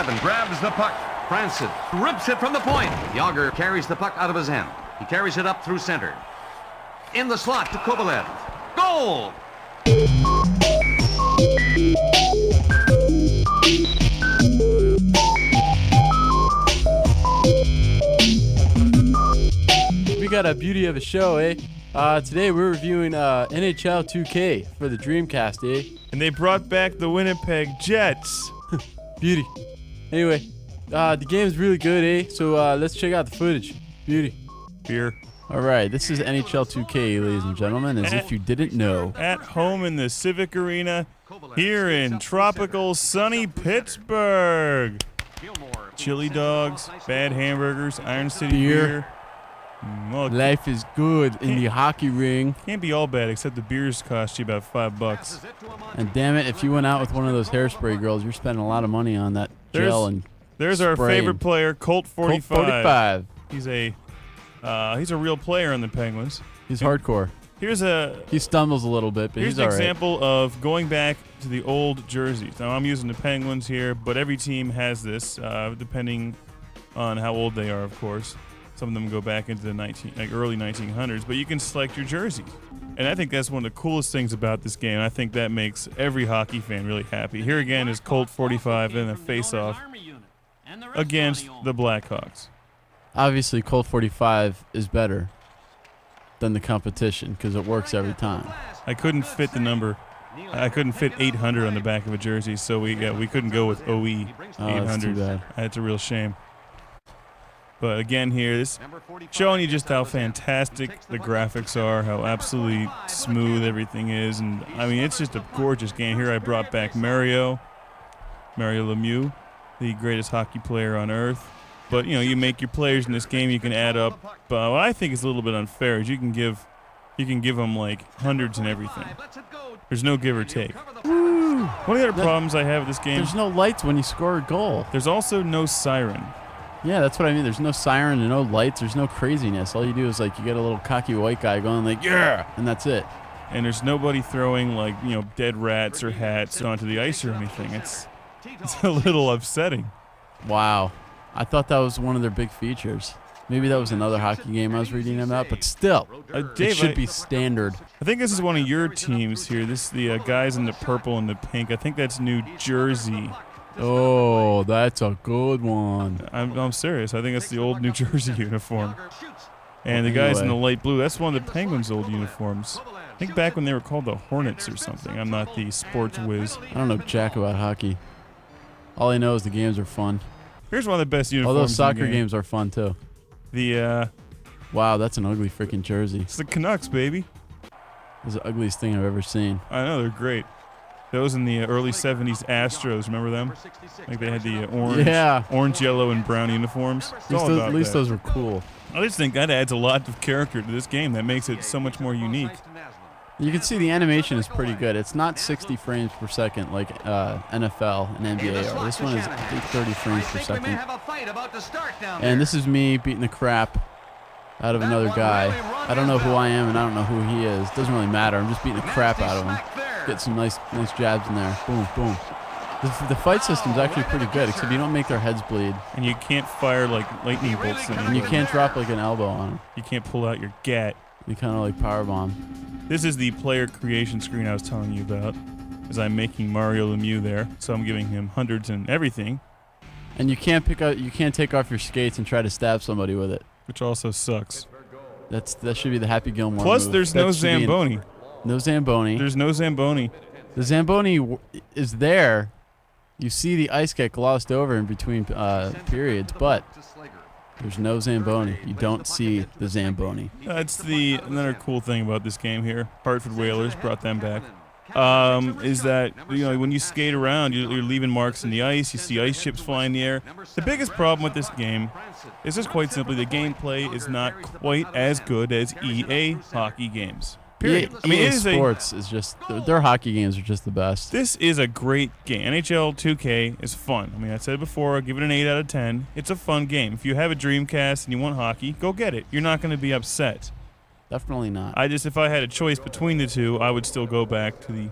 7 grabs the puck. Francis rips it from the point. Yager carries the puck out of his hand. He carries it up through center. In the slot to Kovalev. Goal! We got a beauty of a show, eh? Today we're reviewing NHL 2K for the Dreamcast, eh? And they brought back the Winnipig Jets. Beauty. Anyway, the game's really good, eh? So let's check out the footage. Beauty. Beer. All right, this is NHL 2K, ladies and gentlemen, as if you didn't know. At home in the Civic Arena here in tropical sunny Pittsburgh. Chili dogs, bad hamburgers, Iron City beer. Well, life is good in the hockey ring. Can't be all bad, except the beers cost you about $5. And damn it, if you went out with one of those hairspray girls, you're spending a lot of money on that gel and There's our favorite player, Colt 45. Colt 45. He's a real player on the Penguins. He's hardcore. He stumbles a little bit, but he's an all right. example of going back to the old jerseys. Now I'm using the Penguins here, but every team has this, depending on how old they are, of course. Some of them go back into the early 1900s, but you can select your jerseys. And I think that's one of the coolest things about this game. I think that makes every hockey fan really happy. Here again is Colt 45 in a face-off against the Blackhawks. Obviously, Colt 45 is better than the competition because it works every time. I couldn't fit the number. I couldn't fit 800 on the back of a jersey, so we couldn't go with OE 800. That's too bad. That's a real shame. But again here, this showing you just how fantastic the graphics are, how absolutely smooth everything is. And, I mean, it's just a gorgeous game. Here I brought back Mario Lemiux, the greatest hockey player on earth. But, you make your players in this game, you can add up. But what I think is a little bit unfair is you can give them, like, hundreds and everything. There's no give or take. Woo. One of the other problems I have with this game... There's no lights when you score a goal. There's also no siren. Yeah, that's what I mean. There's no siren and no lights. There's no craziness. All you do is, you get a little cocky white guy going yeah, and that's it. And there's nobody throwing, dead rats or hats onto the ice or anything. It's a little upsetting. Wow. I thought that was one of their big features. Maybe that was another hockey game I was reading about, but still, Dave, it should be standard. I think this is one of your teams here. This is the guys in the purple and the pink. I think that's New Jersey. Oh, that's a good one. I'm serious. I think that's the old New Jersey uniform. And the guys in the light blue, that's one of the Penguins' old uniforms. I think back when they were called the Hornets or something. I'm not the sports whiz. I don't know jack about hockey. All I know is the games are fun. Here's one of the best uniforms. Although soccer games are fun too. Wow, that's an ugly freaking jersey. It's the Canucks, baby. It's the ugliest thing I've ever seen. I know, they're great. Those in the early 70s Astros, remember them? Like they had the orange, yellow, and brown uniforms. At least those were cool. I just think that adds a lot of character to this game. That makes it so much more unique. You can see the animation is pretty good. It's not 60 frames per second like NFL and NBA are. This one is, I think, 30 frames per second. And this is me beating the crap out of another guy. I don't know who I am and I don't know who he is. Doesn't really matter. I'm just beating the crap out of him. Get some nice jabs in there. Boom, boom. The fight system's actually pretty good, except you don't make their heads bleed. And you can't fire lightning bolts. And you can't drop an elbow on them. You can't pull out your gat. You kind of powerbomb. This is the player creation screen I was telling you about, as I'm making Mario Lemiux there. So I'm giving him hundreds and everything. And you can't take off your skates and try to stab somebody with it. Which also sucks. That should be the Happy Gilmore Plus, move. there's no Zamboni. No Zamboni. There's no Zamboni. The Zamboni is there. You see the ice get glossed over in between periods, but there's no Zamboni. You don't see the Zamboni. That's another cool thing about this game here. Hartford Whalers brought them back. Is that when you skate around, you're leaving marks in the ice. You see ice chips fly in the air. The biggest problem with this game is just quite simply the gameplay is not quite as good as EA hockey games. Period. EA Sports is just their hockey games are just the best. This is a great game. NHL 2K is fun. I said it before. I'll give it an 8 out of 10. It's a fun game. If you have a Dreamcast and you want hockey, go get it. You're not going to be upset. Definitely not. If I had a choice between the two, I would still go back to the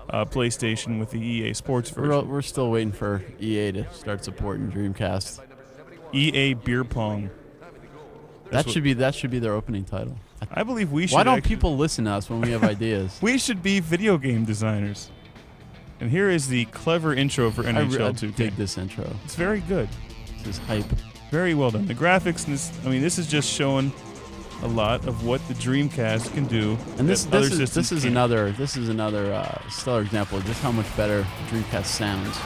PlayStation with the EA Sports version. We're still waiting for EA to start supporting Dreamcast. EA Beer Pong. That should be their opening title. I believe we should. Why don't people listen to us when we have ideas? We should be video game designers. And here is the clever intro for NHL 2K. I dig this intro. It's very good. This is hype. Very well done. The graphics in this, I mean, this is just showing a lot of what the Dreamcast can do. And this is another stellar example of just how much better the Dreamcast sounds.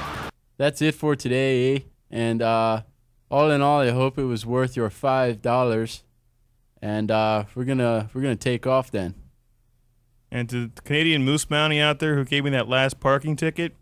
That's it for today, and all in all, I hope it was worth your $5. And we're gonna take off then. And to the Canadian Moose Bounty out there who gave me that last parking ticket.